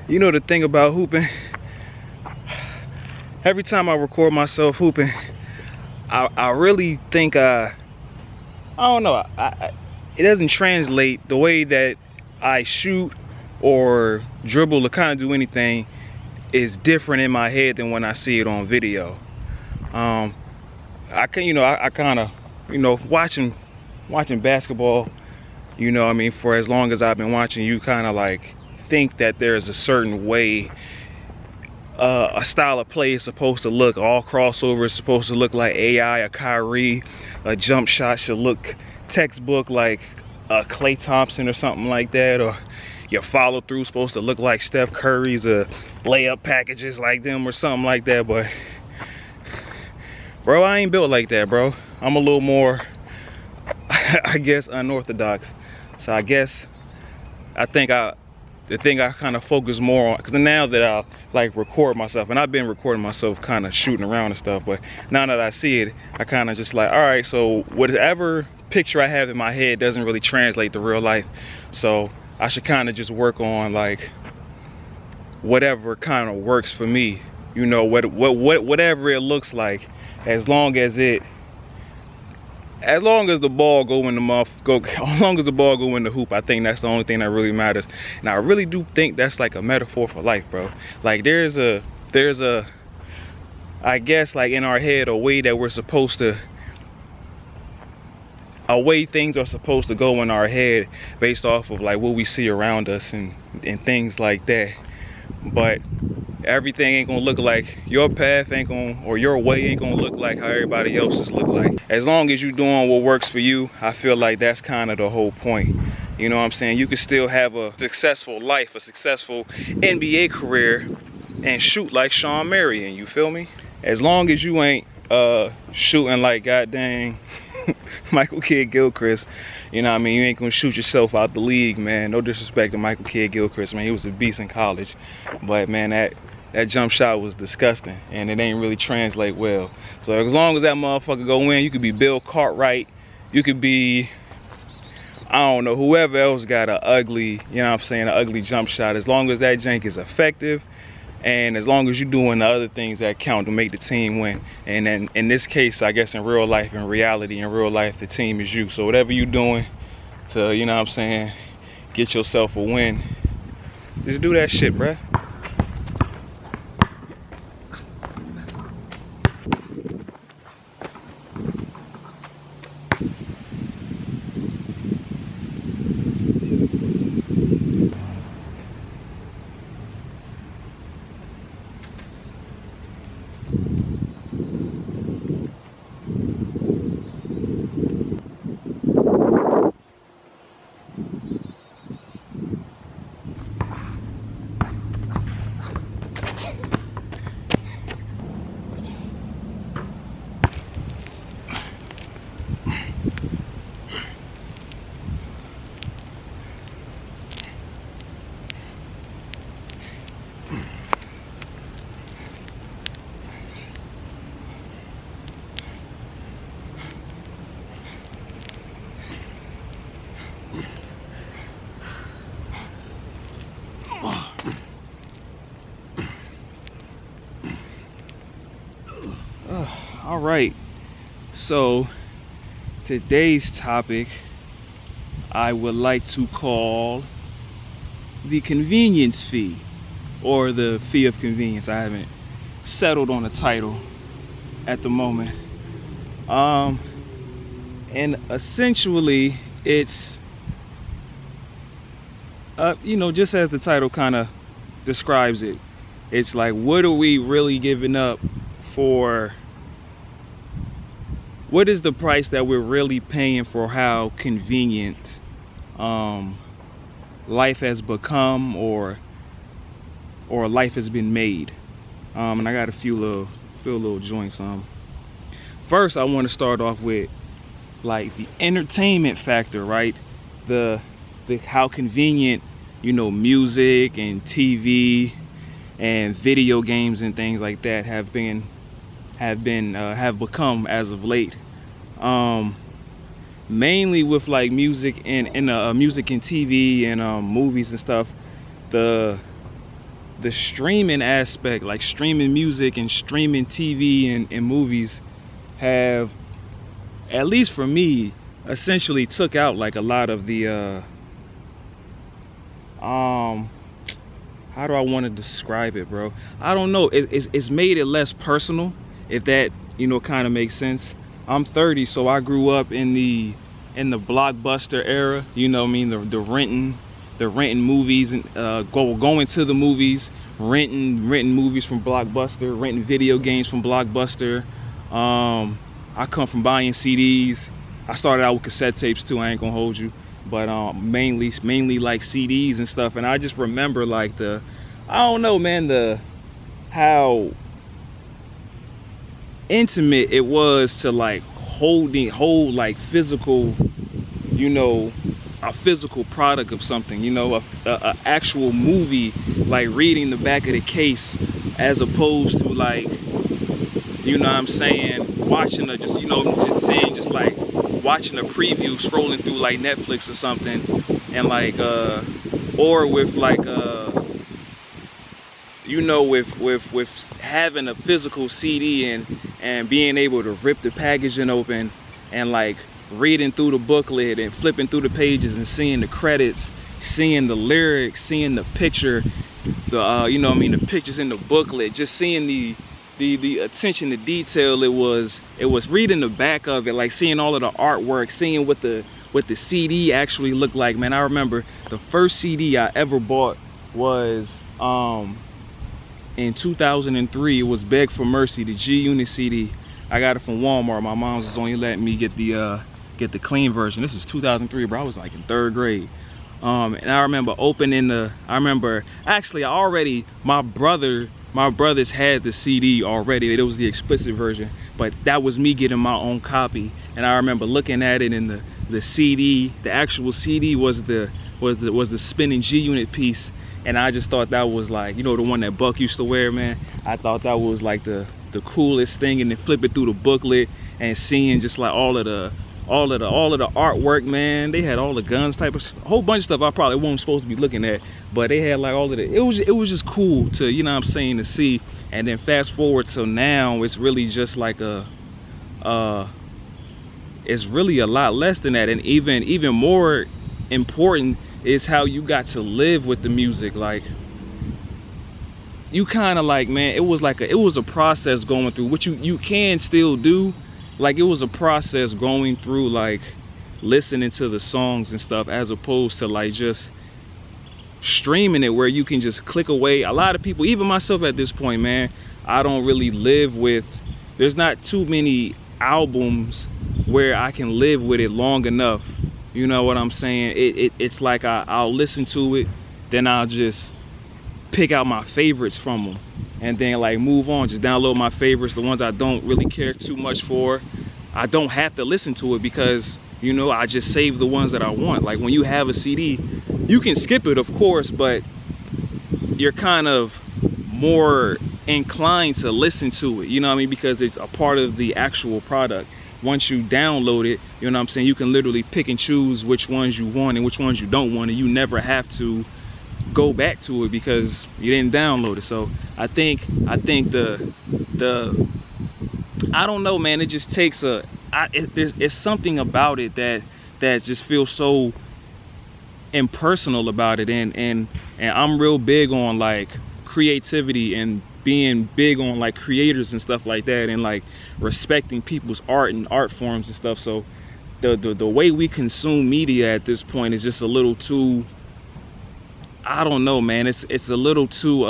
You know the thing about hooping, every time I record myself hooping, I really think I don't know, it doesn't translate the way that I shoot or dribble or kind of do anything is different in my head than when I see it on video. I kind of, watching basketball, I mean, for as long as I've been watching, you kind of like think that there's a certain way a style of play is supposed to look. All crossover is supposed to look like AI or Kyrie. A jump shot should look textbook like Klay Thompson or something like that, or your follow through supposed to look like Steph Curry's layup packages like them or something like that. But bro, I ain't built like that, bro. I'm a little more I guess unorthodox. So I guess the thing I kind of focus more on, because now that I like record myself, and I've been recording myself kind of shooting around and stuff, but now that I see it, I kind of just like, all right, so whatever picture I have in my head doesn't really translate to real life, so I should kind of just work on like whatever kind of works for me, whatever it looks like, as long as the ball go in the hoop. I think that's the only thing that really matters. And I really do think that's like a metaphor for life, bro. Like there's a I guess like in our head a way that a way things are supposed to go in our head based off of like what we see around us and things like that. But everything ain't gonna look like your path or your way ain't gonna look like how everybody else's look like. As long as you're doing what works for you, I feel like that's kind of the whole point. You know what I'm saying? You can still have a successful life, a successful NBA career, and shoot like Sean Marion, you feel me? As long as you ain't shooting like goddamn Michael Kidd-Gilchrist, you know what I mean? You ain't gonna shoot yourself out the league, man. No disrespect to Michael Kidd-Gilchrist, man. He was a beast in college. But man, that jump shot was disgusting, and it ain't really translate well. So as long as that motherfucker go in, you could be Bill Cartwright, you could be, I don't know, whoever else got an ugly, an ugly jump shot. As long as that jank is effective, and as long as you're doing the other things that count to make the team win. And then in this case, I guess in real life, in reality, in real life, the team is you. So whatever you're doing to, get yourself a win, just do that shit, bruh. All right, so today's topic I would like to call the convenience fee, or the fee of convenience. I haven't settled on a title at the moment, and essentially it's just as the title kind of describes it, it's like, what are we really giving up for? What is the price that we're really paying for how convenient life has become, or life has been made? And I got a few little joints. First, I want to start off with like the entertainment factor, right? The how convenient, music and TV and video games and things like that have become as of late. Mainly with like music and music and TV and movies and stuff. The the streaming aspect, like streaming music and streaming TV and movies, have, at least for me, essentially took out like a lot of the how do I want to describe it, bro? I don't know. It's made it less personal, if that, you know, kind of makes sense. I'm 30, so I grew up in the Blockbuster era. You know what I mean? The renting movies and going to the movies, renting movies from Blockbuster, renting video games from Blockbuster. I come from buying CDs. I started out with cassette tapes too. I ain't gonna hold you. But mainly like CDs and stuff. And I just remember like I don't know, man, how intimate it was to like hold like physical, you know, a physical product of something, you know, a actual movie, like reading the back of the case, as opposed to like, you know what I'm saying, watching a, just, you know, just saying, just like watching a preview, scrolling through like Netflix or something, and like or with like you know, with having a physical CD and being able to rip the packaging open and like reading through the booklet and flipping through the pages and seeing the credits, seeing the lyrics, seeing the picture, you know what I mean, the pictures in the booklet, just seeing the attention to detail. It was reading the back of it, like seeing all of the artwork, seeing what the CD actually looked like. Man, I remember the first CD I ever bought was in 2003. It was Beg for Mercy, the G-Unit CD. I got it from Walmart. My mom was only letting me get the clean version. This was 2003, bro. I was like in 3rd grade. And I remember opening my brothers had the CD already. It was the explicit version, but that was me getting my own copy. And I remember looking at it, and the CD, the actual CD was the spinning G-Unit piece. And I just thought that was like, you know, the one that Buck used to wear, man. I thought that was like the coolest thing. And then flipping through the booklet and seeing just like all of the artwork, man. They had all the guns, a whole bunch of stuff I probably wasn't supposed to be looking at, but they had like all of it. It was just cool to, you know what I'm saying, to see. And then fast forward to now, it's really just like it's really a lot less than that. And even more important is how you got to live with the music. Like, you kind of like, man, it was a process going through, which you can still do. Like, it was a process going through, like, listening to the songs and stuff, as opposed to like just streaming it, where you can just click away. A lot of people, even myself at this point, man, I don't really live with, there's not too many albums where I can live with it long enough. You know what I'm saying? It's like I'll listen to it, then I'll just pick out my favorites from them, and then like move on, just download my favorites, the ones I don't really care too much for. I don't have to listen to it because, you know, I just save the ones that I want. Like, when you have a CD, you can skip it, of course, but you're kind of more inclined to listen to it, you know what I mean, because it's a part of the actual product. Once you download it, you know what I'm saying, you can literally pick and choose which ones you want and which ones you don't want, and you never have to go back to it because you didn't download it. So I think the I don't know, man, it just takes it's something about it that just feels so impersonal about it. And I'm real big on like creativity and being big on like creators and stuff like that, and like respecting people's art and art forms and stuff. So the way we consume media at this point is just a little too, I don't know, man, it's a little too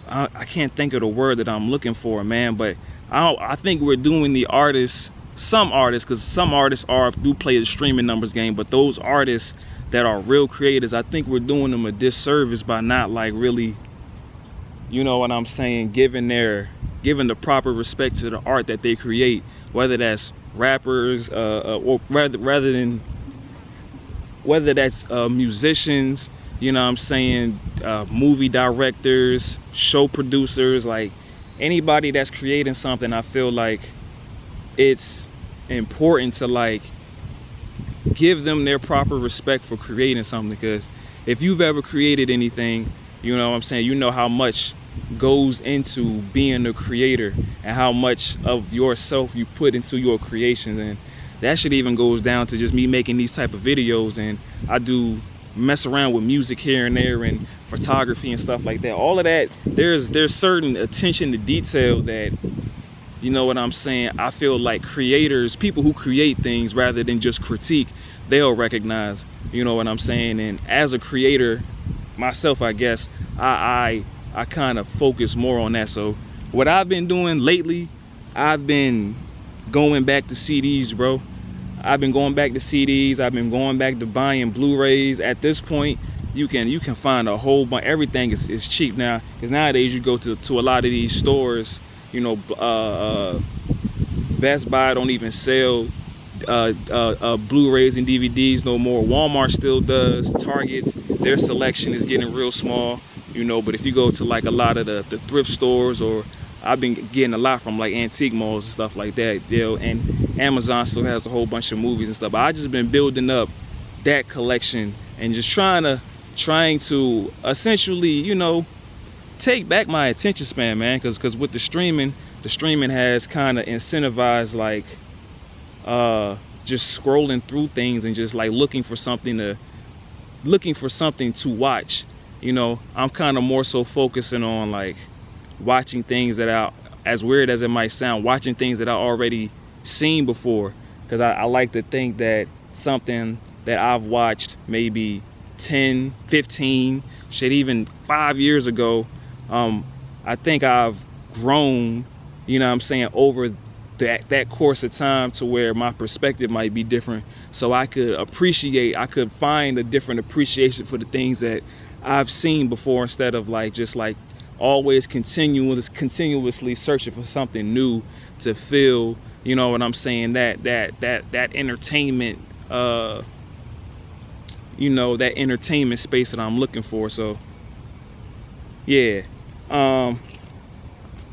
I can't think of the word that I'm looking for, man, but I think we're doing the artists, some artists, because some artists do play the streaming numbers game, but those artists that are real creators, I think we're doing them a disservice by not like really, you know what I'm saying, giving the proper respect to the art that they create, whether that's rappers or whether that's musicians, you know what I'm saying, movie directors, show producers, like anybody that's creating something. I feel like it's important to like give them their proper respect for creating something, because if you've ever created anything, you know what I'm saying, you know how much goes into being a creator and how much of yourself you put into your creations. And that shit even goes down to just me making these type of videos, and I do mess around with music here and there and photography and stuff like that. All of that, there's certain attention to detail that, you know what I'm saying, I feel like creators, people who create things rather than just critique, they'll recognize, you know what I'm saying. And as a creator myself, I guess I kind of focus more on that. So what I've been doing lately, I've been going back to CDs, bro. I've been going back to CDs. I've been going back to buying Blu-rays. At this point, you can find a whole bunch. Everything is cheap now, because nowadays you go to a lot of these stores, you know, Best Buy don't even sell Blu-rays and DVDs no more. Walmart still does. Target's, their selection is getting real small, you know. But if you go to like a lot of the thrift stores, or I've been getting a lot from like antique malls and stuff like that, you know, and Amazon still has a whole bunch of movies and stuff. But I just been building up that collection and just trying to essentially, you know, take back my attention span, man, because with the streaming has kind of incentivized like just scrolling through things and just like looking for something to watch. You know, I'm kind of more so focusing on like watching things that as weird as it might sound, watching things that I already seen before, because I like to think that something that I've watched maybe 10, 15, shit, even 5 years ago, I think I've grown, you know what I'm saying, over that course of time, to where my perspective might be different, so I could find a different appreciation for the things that I've seen before, instead of like just like always continuously searching for something new to fill, you know what I'm saying, that entertainment, you know, that entertainment space that I'm looking for. So yeah,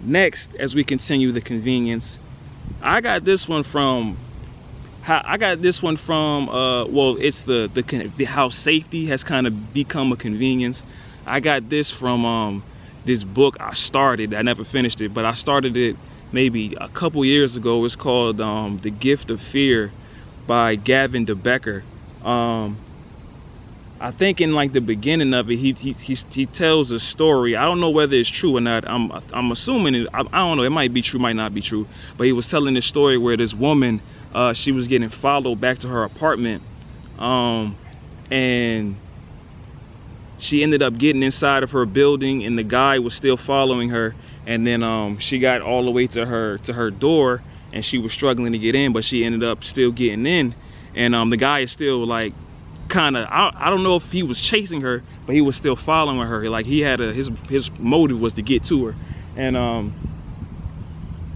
next, as we continue the convenience, I got this one from well, it's the how safety has kind of become a convenience. I got this from this book I never finished it, but I started it maybe a couple years ago. It's called The Gift of Fear by Gavin DeBecker. I think in like the beginning of it, he tells a story. I don't know whether it's true or not. I'm assuming it. I don't know. It might be true, might not be true. But he was telling this story where this woman, she was getting followed back to her apartment, and she ended up getting inside of her building, and the guy was still following her. And then she got all the way to her door, and she was struggling to get in, but she ended up still getting in. And the guy is still like, kind of, I don't know if he was chasing her, but he was still following her. Like he had his motive was to get to her. And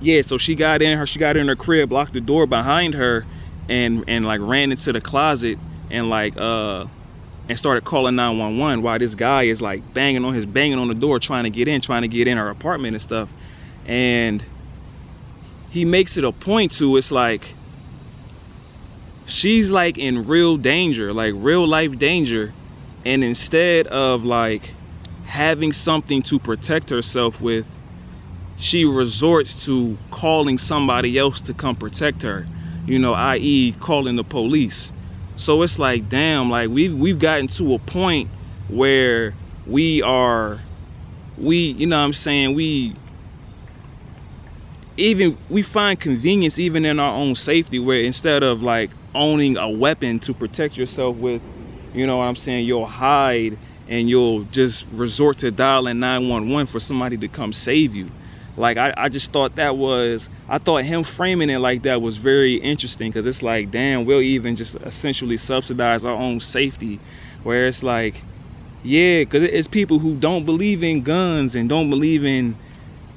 yeah, so she got in her crib, locked the door behind her, and like ran into the closet and like and started calling 911 while this guy is like banging on the door, trying to get in her apartment and stuff. And he makes it a point to, it's like she's like in real danger, like real life danger, and instead of like having something to protect herself with, she resorts to calling somebody else to come protect her, you know, i.e. calling the police. So it's like, damn, like we've gotten to a point where we you know what I'm saying, we find convenience even in our own safety, where instead of like owning a weapon to protect yourself with, you know what I'm saying, you'll hide and you'll just resort to dialing 911 for somebody to come save you. Like I just thought I thought him framing it like that was very interesting, because it's like, damn, we'll even just essentially subsidize our own safety, where it's like, yeah, because it's people who don't believe in guns and don't believe in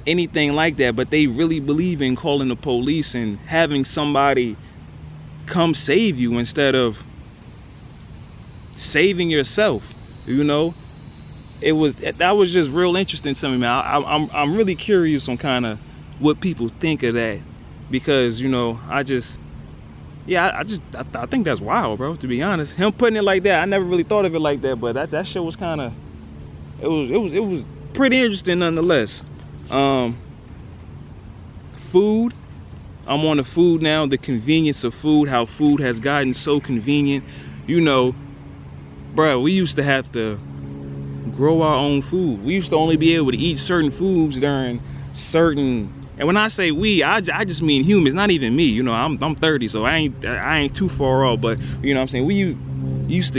anything like that, but they really believe in calling the police and having somebody come save you instead of saving yourself, you know. That was just real interesting to me, man. I'm really curious on kind of what people think of that, because, you know, yeah, I think that's wild, bro, to be honest. Him putting it like that, I never really thought of it like that, but that shit was kind of, it was pretty interesting nonetheless. Food, I'm on the food now, the convenience of food, how food has gotten so convenient. You know, bro, we used to have to grow our own food. We used to only be able to eat certain foods during certain, and when I say we, I just mean humans, not even me. You know, I'm 30, so I ain't too far off, but you know what I'm saying,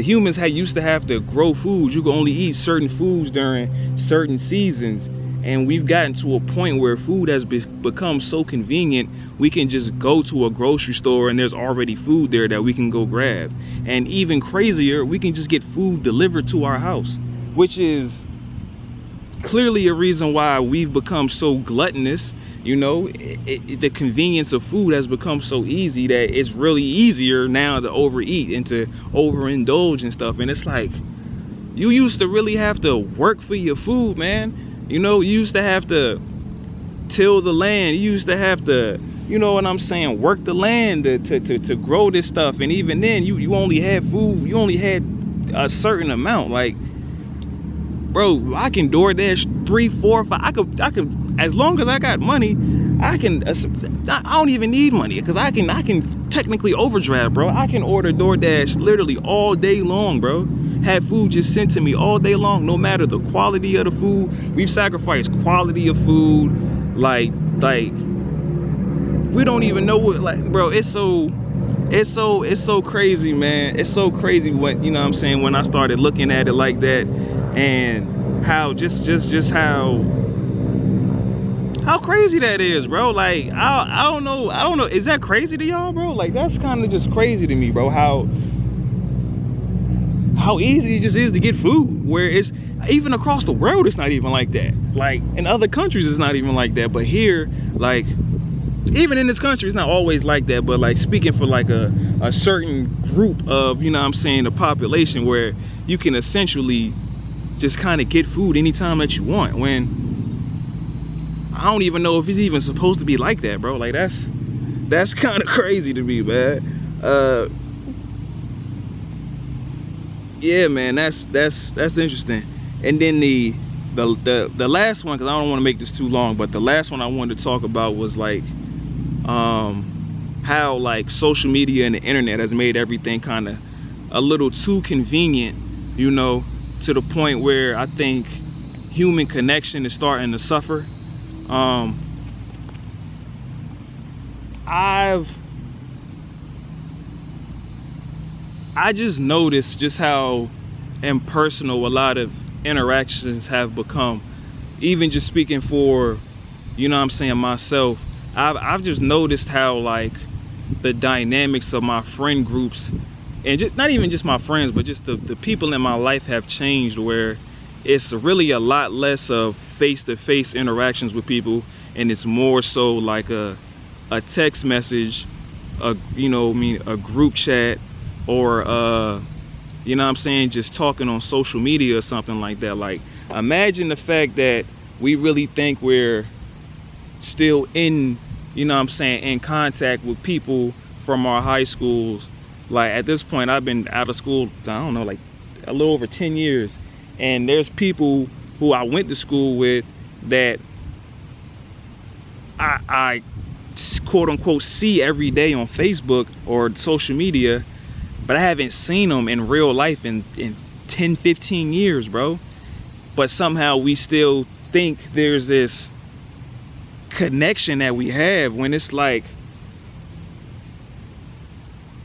humans used to have to grow foods. You could only eat certain foods during certain seasons, and we've gotten to a point where food has become so convenient. We can just go to a grocery store and there's already food there that we can go grab. And even crazier, we can just get food delivered to our house, which is clearly a reason why we've become so gluttonous. You know, the convenience of food has become so easy that it's really easier now to overeat and to overindulge and stuff. And it's like, you used to really have to work for your food, man. You know, you used to have to till the land. You used to have to, you know what I'm saying, work the land to grow this stuff. And even then, you only had food, you only had a certain amount. Like, bro, I can DoorDash 3, 4, 5. I could, as long as I got money, I can. I don't even need money, because I can technically overdraft, bro. I can order DoorDash literally all day long, bro. Have food just sent to me all day long, no matter the quality of the food. We've sacrificed quality of food, like we don't even know what, like, bro. It's so crazy, man. It's so crazy what, you know what I'm saying, when I started looking at it like that, and how just how crazy that is, bro. Like, I don't know, is that crazy to y'all, bro? Like, that's kind of just crazy to me, bro, how easy it just is to get food, where it's, even across the world, it's not even like that. Like, in other countries, it's not even like that. But here, like, even in this country, it's not always like that. But like, speaking for like a certain group of, you know what I'm saying, the population, where you can essentially just kind of get food anytime that you want, when I don't even know if it's even supposed to be like that, bro. Like, that's kind of crazy to me, man. Yeah, man, that's interesting. And then the last one, because I don't want to make this too long, but the last one I wanted to talk about was like how like social media and the internet has made everything kind of a little too convenient, you know, to the point where I think human connection is starting to suffer. I just noticed just how impersonal a lot of interactions have become. Even just speaking for, you know what I'm saying, myself, I've just noticed how like the dynamics of my friend groups, and just not even just my friends, but just the people in my life have changed, where it's really a lot less of face-to-face interactions with people, and it's more so like a text message, you know, a group chat, or you know what I'm saying, just talking on social media or something like that. Like, imagine the fact that we really think we're still in, you know what I'm saying, in contact with people from our high schools. Like, at this point, I've been out of school, I don't know, like a little over 10 years. And there's people who I went to school with that I quote unquote see every day on Facebook or social media, but I haven't seen them in real life in 10, 15 years, bro. But somehow we still think there's this connection that we have, when it's like,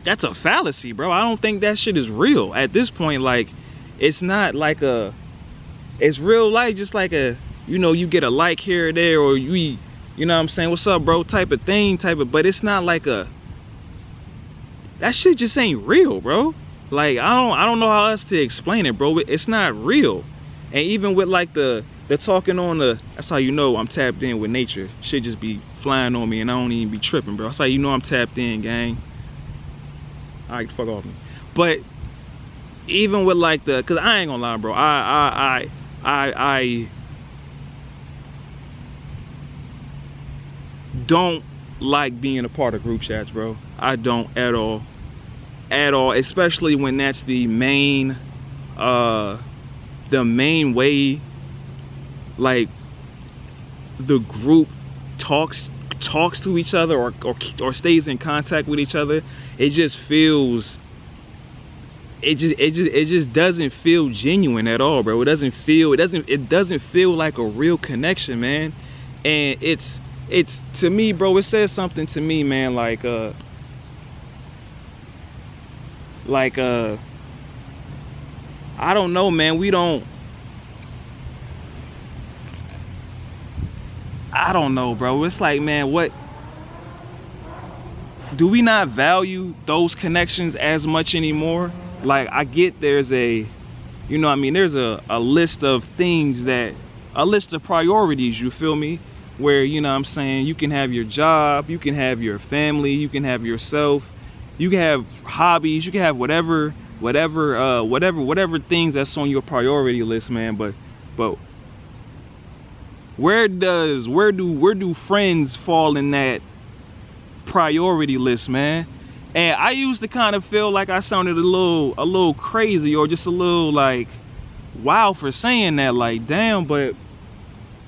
that's a fallacy, bro. I don't think that shit is real at this point. Like, it's not like it's real life, just like you know, you get a like here or there, or you know what I'm saying, what's up, bro, type of thing, but it's not like that shit just ain't real, bro. Like, I don't know how else to explain it, bro. It's not real. And even with like the talking on that's how you know I'm tapped in with nature. Shit just be flying on me and I don't even be tripping, bro. That's how you know I'm tapped in, gang. Alright, fuck off me. But even with like cause I ain't gonna lie, bro, I don't like being a part of group chats, bro. I don't at all. At all, especially when that's the main way, like, the group talks to each other or stays in contact with each other. It just feels, it just doesn't feel genuine at all, bro. It doesn't feel like a real connection, man. And it's to me, bro, it says something to me, man, like I don't know, man. I don't know, bro. It's like, man, what do we not value those connections as much anymore? Like, I get there's a, you know what I mean, there's a list of things a list of priorities, you feel me? Where, you know what I'm saying, you can have your job, you can have your family, you can have yourself, you can have hobbies, you can have whatever things that's on your priority list, man. But where do friends fall in that priority list, man? And I used to kind of feel like I sounded a little crazy, or just a little like wow for saying that, like, damn. But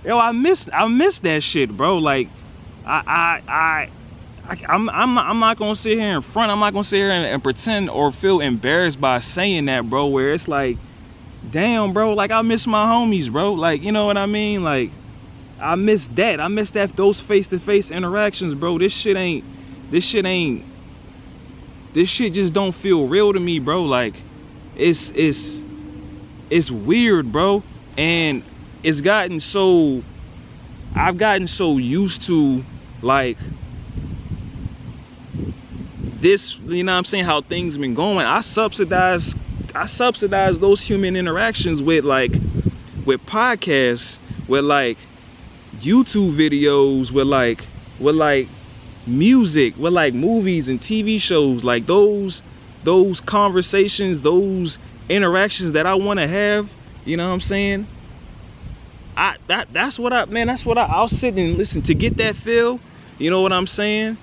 yo, I miss that shit, bro. Like, I'm not gonna sit here in front. I'm not gonna sit here and pretend or feel embarrassed by saying that, bro. Where it's like, damn, bro. Like, I miss my homies, bro. Like, you know what I mean? Like, I miss that. I miss those face-to-face interactions, bro. This shit just don't feel real to me, bro. Like, it's weird, bro. And I've gotten so used to, like, this, you know what I'm saying, how things been going. I subsidize those human interactions with podcasts, with like YouTube videos, with like music, with like movies and TV shows. Like, those conversations, those interactions that I want to have, you know what I'm saying? That's what I'll sit and listen to get that feel. You know what I'm saying?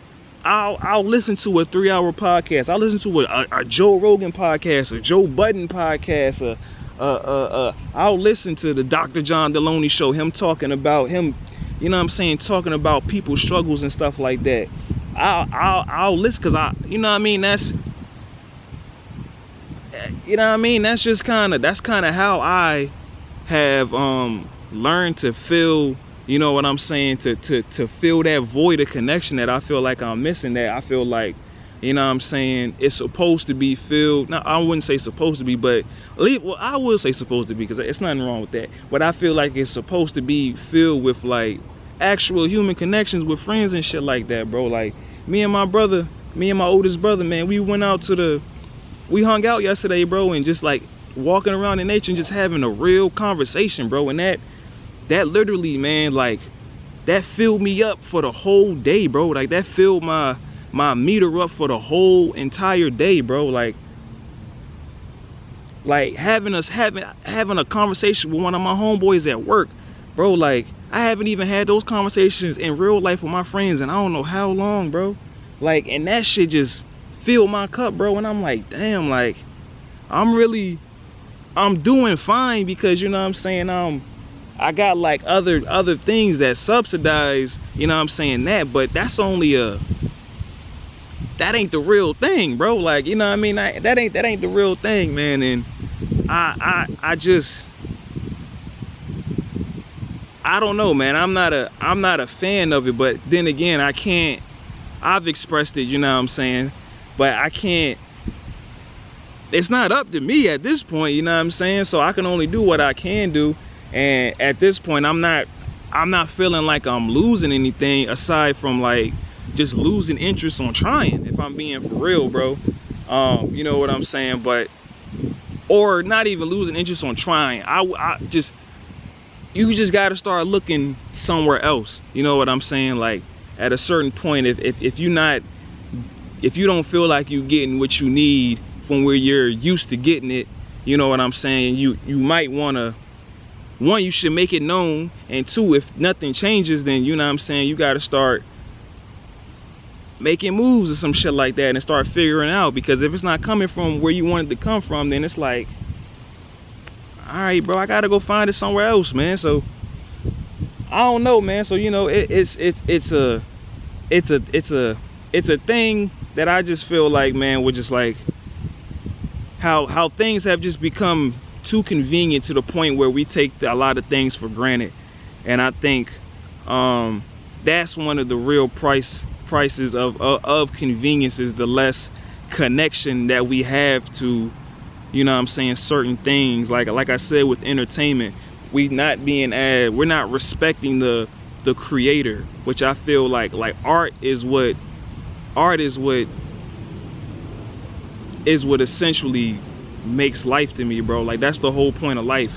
I'll listen to a 3-hour podcast. I'll listen to a Joe Rogan podcast, a Joe Budden podcast. I'll listen to the Dr. John Deloney show. Him talking about him, you know what I'm saying, talking about people's struggles and stuff like that. I'll listen, because you know what I mean. That's, you know what I mean. That's kind of how I have learned to feel. You know what I'm saying? To fill that void of connection that I feel like I'm missing, that I feel like, you know what I'm saying, it's supposed to be filled. Now, I wouldn't say supposed to be, but I will say supposed to be, because it's nothing wrong with that. But I feel like it's supposed to be filled with, like, actual human connections with friends and shit like that, bro. Like, me and my oldest brother, man, we hung out yesterday, bro, and just like walking around in nature and just having a real conversation, bro. And that literally, man, like, that filled me up for the whole day, bro. Like, that filled my meter up for the whole entire day, bro. Like having a conversation with one of my homeboys at work, bro. Like, I haven't even had those conversations in real life with my friends and I don't know how long, bro. Like, and that shit just filled my cup, bro. And I'm like, damn, like, I'm doing fine, because, you know what I'm saying, I got like other things that subsidize, you know what I'm saying, that, but that's only that ain't the real thing, bro. Like, you know what I mean, that ain't the real thing, man. And I don't know, man. I'm not a fan of it, but then again, I've expressed it, you know what I'm saying, but I can't, it's not up to me at this point, you know what I'm saying, so I can only do what I can do. And at this point, I'm not feeling like I'm losing anything, aside from like just losing interest on trying, if I'm being for real, bro. You know what I'm saying? But, or not even losing interest on trying. You just got to start looking somewhere else. You know what I'm saying? Like, at a certain point, if you don't feel like you're getting what you need from where you're used to getting it, you know what I'm saying, you might want to, one, you should make it known, and two, if nothing changes, then, you know what I'm saying, you got to start making moves or some shit like that and start figuring out. Because if it's not coming from where you want it to come from, then it's like, all right, bro, I gotta go find it somewhere else, man. So I don't know, man. So you know, it's a thing that I just feel like, man, we're just like how things have just become too convenient to the point where we take a lot of things for granted. And I think that's one of the real prices of convenience, is the less connection that we have to, you know what I'm saying, certain things. Like I said, with entertainment, we're not respecting the creator, which I feel like art is what essentially makes life to me, bro. Like, that's the whole point of life.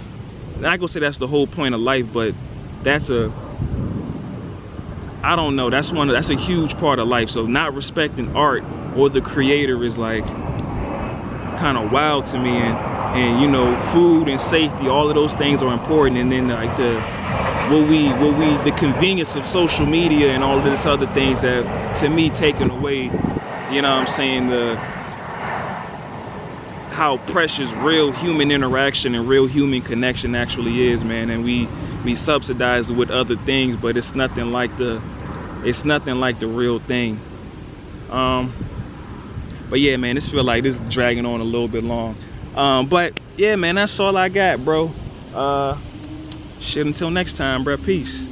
And I go say that's the whole point of life, but I don't know, that's a huge part of life. So not respecting art or the creator is like kind of wild to me. And you know, food and safety, all of those things are important. And then like the convenience of social media and all of this other things have, to me, taken away, you know what I'm saying, how precious real human interaction and real human connection actually is, man. And we subsidize it with other things, but it's nothing like the real thing. But yeah, man, this feel like this is dragging on a little bit long. But yeah, man, that's all I got, bro. Shit, until next time, bro. Peace.